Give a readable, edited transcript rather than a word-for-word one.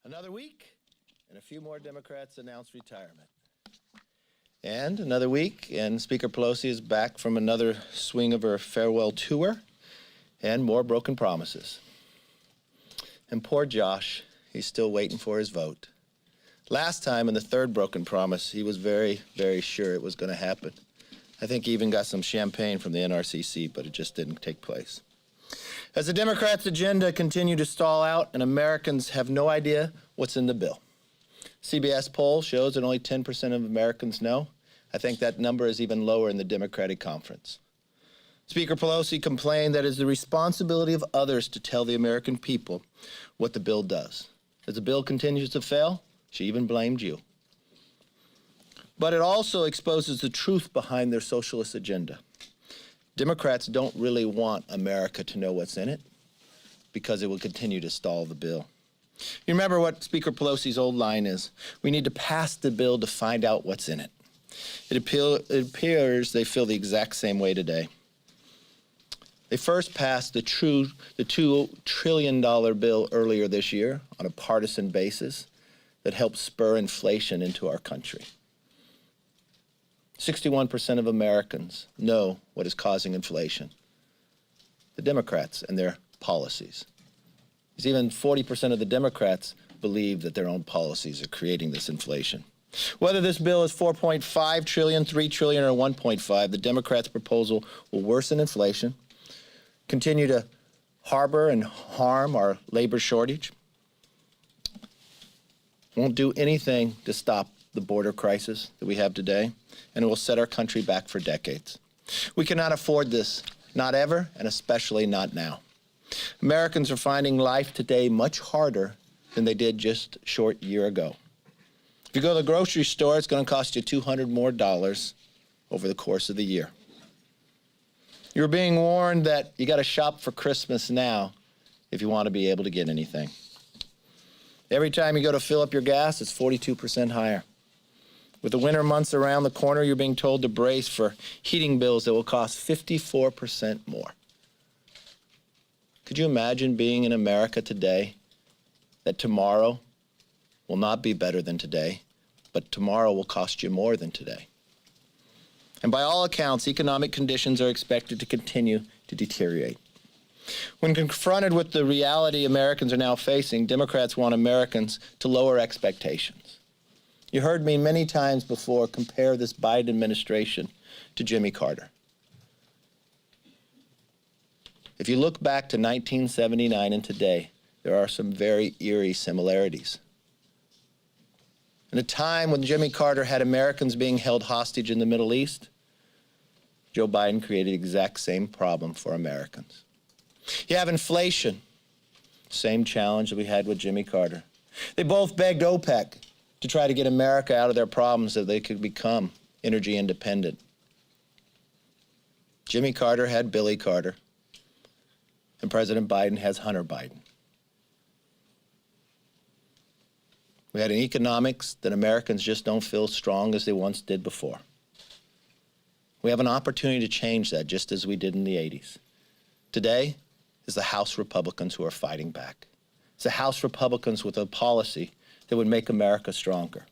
Another week, and a few more Democrats announced retirement. And another week, and Speaker Pelosi is back from another swing of her farewell tour, and more broken promises. And poor Josh, he's still waiting for his vote. Last time, in the third broken promise, he was very, very sure it was going to happen. I think he even got some champagne from the NRCC, but it just didn't take place. As the Democrats' agenda continue to stall out and Americans have no idea what's in the bill. CBS poll shows that only 10% of Americans know. I think that number is even lower in the Democratic conference. Speaker Pelosi complained that it is the responsibility of others to tell the American people what the bill does. As the bill continues to fail, she even blamed you. But it also exposes the truth behind their socialist agenda. Democrats don't really want America to know what's in it because it will continue to stall the bill. You remember what Speaker Pelosi's old line is: we need to pass the bill to find out what's in it. It appears they feel the exact same way today. They first passed the $2 trillion bill earlier this year on a partisan basis that helped spur inflation into our country. 61% of Americans know what is causing inflation: the Democrats and their policies. Even 40% of the Democrats believe that their own policies are creating this inflation. Whether this bill is $4.5 trillion, $3 trillion, or $1.5, the Democrats' proposal will worsen inflation, continue to harbor and harm our labor shortage, won't do anything to stop the border crisis that we have today, and it will set our country back for decades. We cannot afford this, not ever, and especially not now. Americans are finding life today much harder than they did just a short year ago. If you go to the grocery store, it's going to cost you $200 more over the course of the year. You're being warned that you got to shop for Christmas now if you want to be able to get anything. Every time you go to fill up your gas, it's 42% higher. With the winter months around the corner, you're being told to brace for heating bills that will cost 54% more. Could you imagine being in America today, that tomorrow will not be better than today, but tomorrow will cost you more than today? And by all accounts, economic conditions are expected to continue to deteriorate. When confronted with the reality Americans are now facing, Democrats want Americans to lower expectations. You heard me many times before compare this Biden administration to Jimmy Carter. If you look back to 1979 and today, there are some very eerie similarities. In a time when Jimmy Carter had Americans being held hostage in the Middle East, Joe Biden created the exact same problem for Americans. You have inflation, same challenge that we had with Jimmy Carter. They both begged OPEC to try to get America out of their problems so they could become energy independent. Jimmy Carter had Billy Carter, and President Biden has Hunter Biden. We had an economics that Americans just don't feel strong as they once did before. We have an opportunity to change that, just as we did in the 80s. Today is the House Republicans who are fighting back. It's the House Republicans with a policy that would make America stronger.